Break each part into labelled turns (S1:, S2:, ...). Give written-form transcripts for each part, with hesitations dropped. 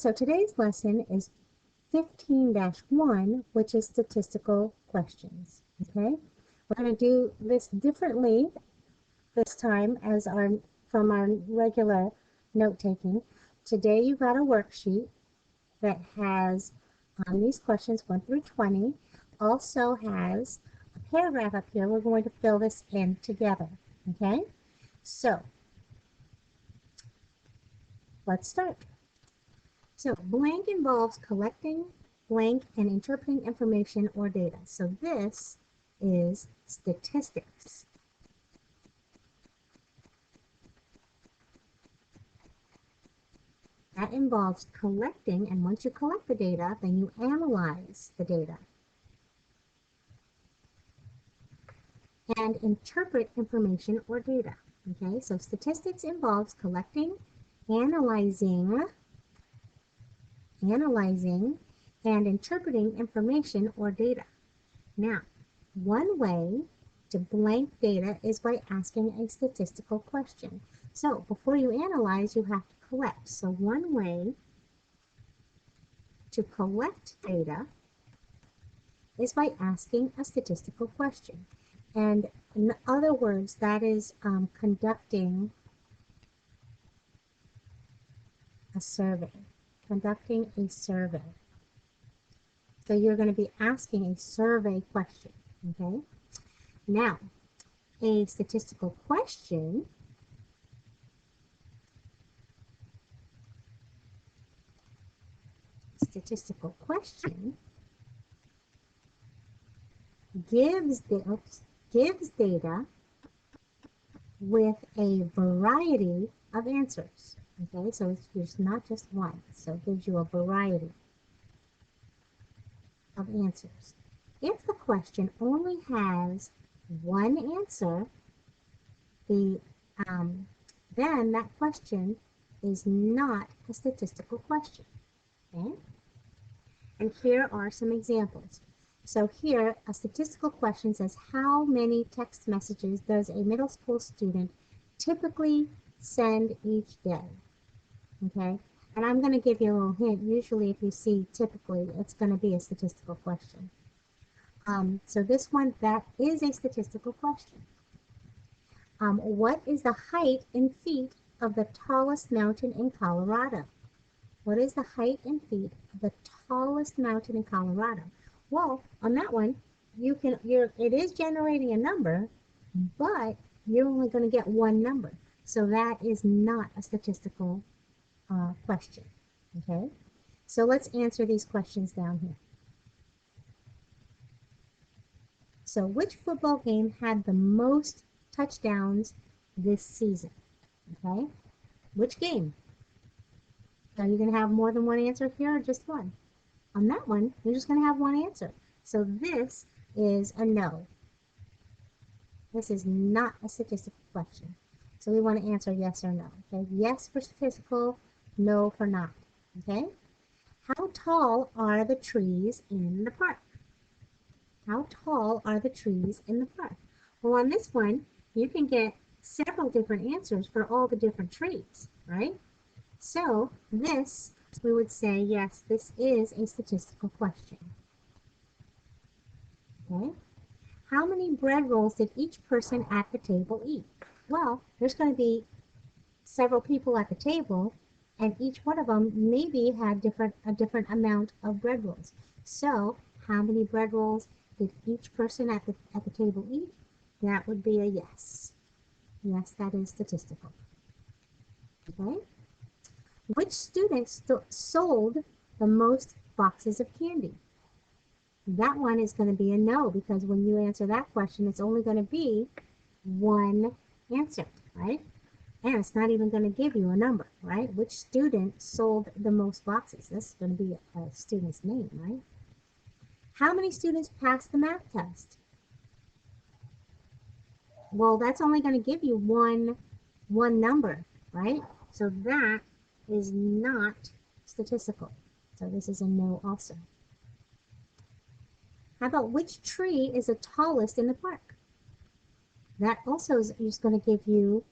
S1: So today's lesson is 15-1, which is statistical questions. Okay, we're going to do this differently this time as from our regular note taking. Today you got a worksheet that has these questions 1 through 20. Also has a paragraph up here. We're going to fill this in together. Okay, so let's start. So blank involves collecting blank and interpreting information or data. So this is statistics. That involves collecting, and once you collect the data, then you analyze the data and interpret information or data. Okay, so statistics involves collecting, analyzing, and interpreting information or data. Now, one way to blank data is by asking a statistical question. So before you analyze, you have to collect. So one way to collect data is by asking a statistical question. And in other words, that is conducting a survey. Conducting a survey. So you're going to be asking a survey question, okay? Now, a statistical question gives data with a variety of answers. Okay, so there's not just one, so it gives you a variety of answers. If the question only has one answer, then that question is not a statistical question. Okay? And here are some examples. So here, a statistical question says, how many text messages does a middle school student typically send each day? Okay, and I'm going to give you a little hint. Usually if you see typically, it's going to be a statistical question. So this one, that is a statistical question. What is the height in feet of the tallest mountain in Colorado? What is the height in feet of the tallest mountain in Colorado? Well, on that one, it is generating a number, but you're only going to get one number. So that is not a statistical question. Okay, so let's answer these questions down here. So which football game had the most touchdowns this season? Okay, which game? Are you going to have more than one answer here or just one? On that one, you're just going to have one answer. So this is a no. This is not a statistical question. So we want to answer yes or no. Okay, yes for statistical, no for not. Okay, how tall are the trees in the park? How tall are the trees in the park? Well, on this one, you can get several different answers for all the different trees, right? So this, we would say, yes, this is a statistical question. Okay. How many bread rolls did each person at the table eat? Well, there's going to be several people at the table, and each one of them maybe had a different amount of bread rolls. So how many bread rolls did each person at the table eat? That would be a yes. Yes, that is statistical. Okay. Which student sold the most boxes of candy? That one is going to be a no, because when you answer that question, it's only going to be one answer, right? And it's not even going to give you a number, right? Which student sold the most boxes? This is going to be a student's name, right? How many students passed the math test? Well, that's only going to give you one number, right? So that is not statistical. So this is a no also. How about which tree is the tallest in the park? That also is just going to give you,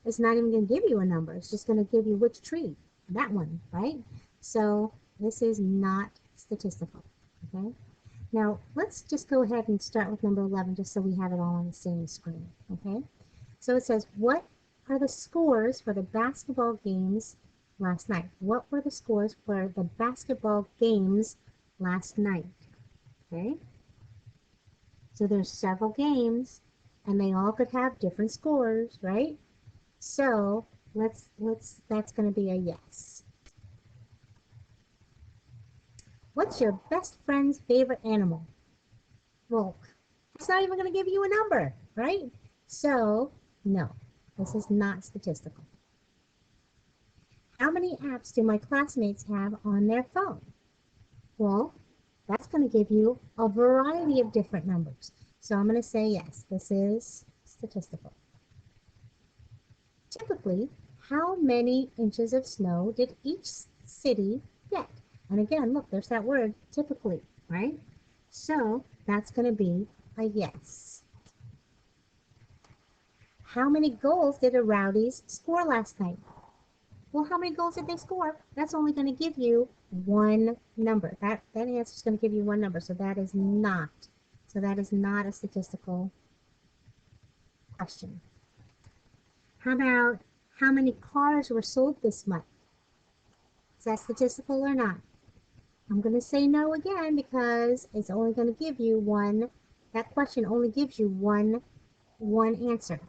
S1: it's not even going to give you a number. It's just going to give you which tree, that one, right? So this is not statistical. Okay. Now let's just go ahead and start with number 11 just so we have it all on the same screen. Okay. So it says, what are the scores for the basketball games last night? What were the scores for the basketball games last night? Okay. So there's several games and they all could have different scores, right? So that's going to be a yes. What's your best friend's favorite animal? Well, it's not even going to give you a number, right? So, no, this is not statistical. How many apps do my classmates have on their phone? Well, that's going to give you a variety of different numbers. So I'm going to say yes, this is statistical. Typically, how many inches of snow did each city get? And again, look, there's that word, typically, right? So that's going to be a yes. How many goals did the Rowdies score last night? Well, how many goals did they score? That's only going to give you one number. That answer is going to give you one number. So that is not. So that is not a statistical question. How about how many cars were sold this month? Is that statistical or not? I'm going to say no again because it's only going to give you one. That question only gives you one answer.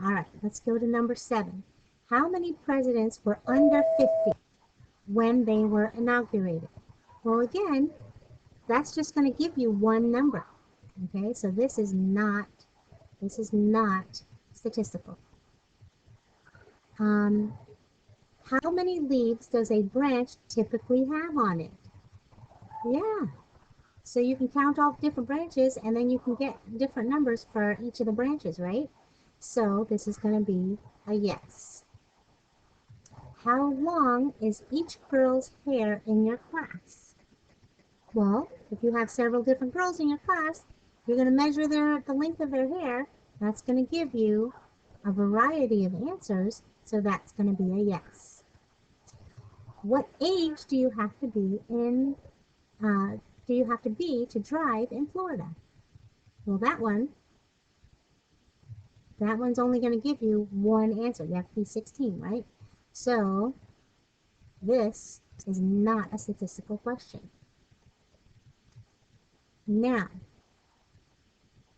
S1: All right, let's go to number 7. How many presidents were under 50 when they were inaugurated? Well, again, that's just going to give you one number. Okay, so this is not statistical. How many leaves does a branch typically have on it? Yeah, so you can count all the different branches and then you can get different numbers for each of the branches, right? So this is going to be a yes. How long is each girl's hair in your class? Well, if you have several different girls in your class, you're going to measure the length of their hair. That's going to give you a variety of answers, so that's going to be a yes. What age do you have to be to drive in Florida? Well, that one's only going to give you one answer. You have to be 16, right? So this is not a statistical question. Now,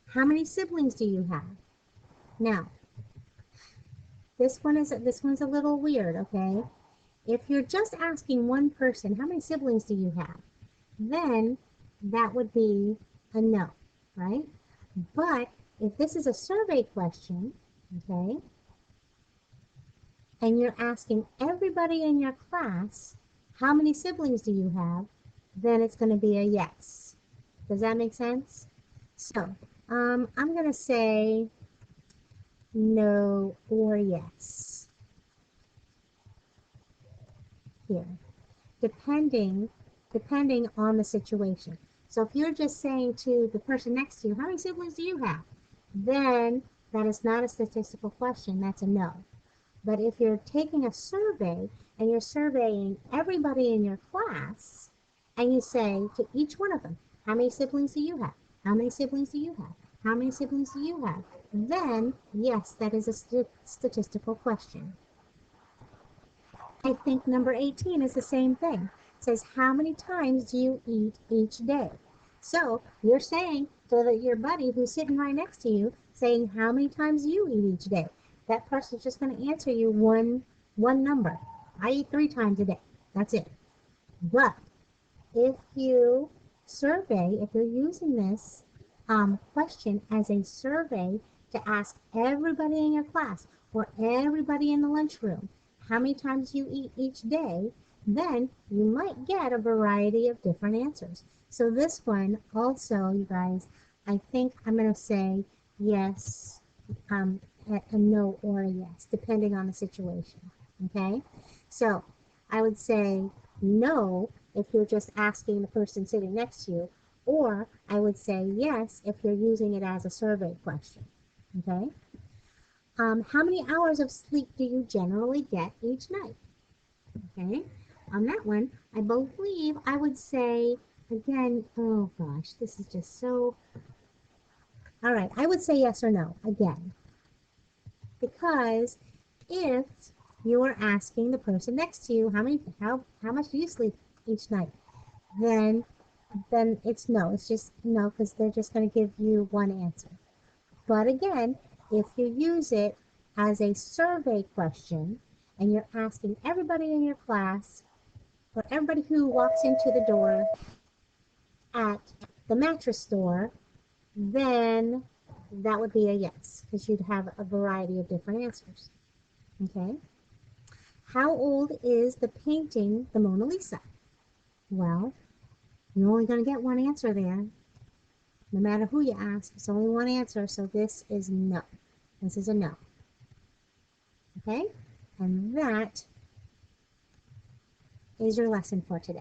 S1: how many siblings do you have? Now, this one's a little weird, okay? If you're just asking one person, how many siblings do you have? Then that would be a no, right? But if this is a survey question, okay, and you're asking everybody in your class, how many siblings do you have? Then it's going to be a yes. Does that make sense? So, I'm going to say no or yes here, depending on the situation. So if you're just saying to the person next to you, how many siblings do you have? Then that is not a statistical question. That's a no. But if you're taking a survey and you're surveying everybody in your class and you say to each one of them, how many siblings do you have? How many siblings do you have? How many siblings do you have? Then, yes, that is a statistical question. I think number 18 is the same thing. It says, how many times do you eat each day? So you're saying to your buddy who's sitting right next to you, saying, how many times do you eat each day? That person's just going to answer you one number. I eat 3 times a day. That's it. But if you survey, if you're using this question as a survey to ask everybody in your class or everybody in the lunchroom how many times you eat each day, then you might get a variety of different answers. So this one also, you guys, I think I'm going to say yes, a no or a yes, depending on the situation. Okay? So I would say no if you're just asking the person sitting next to you, or I would say yes if you're using it as a survey question. Okay? How many hours of sleep do you generally get each night? Okay? on that one, I believe I would say, again, oh gosh, this is just so, all right, I would say yes or no again, because if you're asking the person next to you how much do you sleep each night, then it's no, it's just no, because they're just going to give you one answer. But again, if you use it as a survey question and you're asking everybody in your class or everybody who walks into the door at the mattress store, then that would be a yes, because you'd have a variety of different answers. Okay? How old is the painting, the Mona Lisa? Well, you're only going to get one answer there. No matter who you ask, it's only one answer, so this is no. This is a no. Okay? And that is your lesson for today.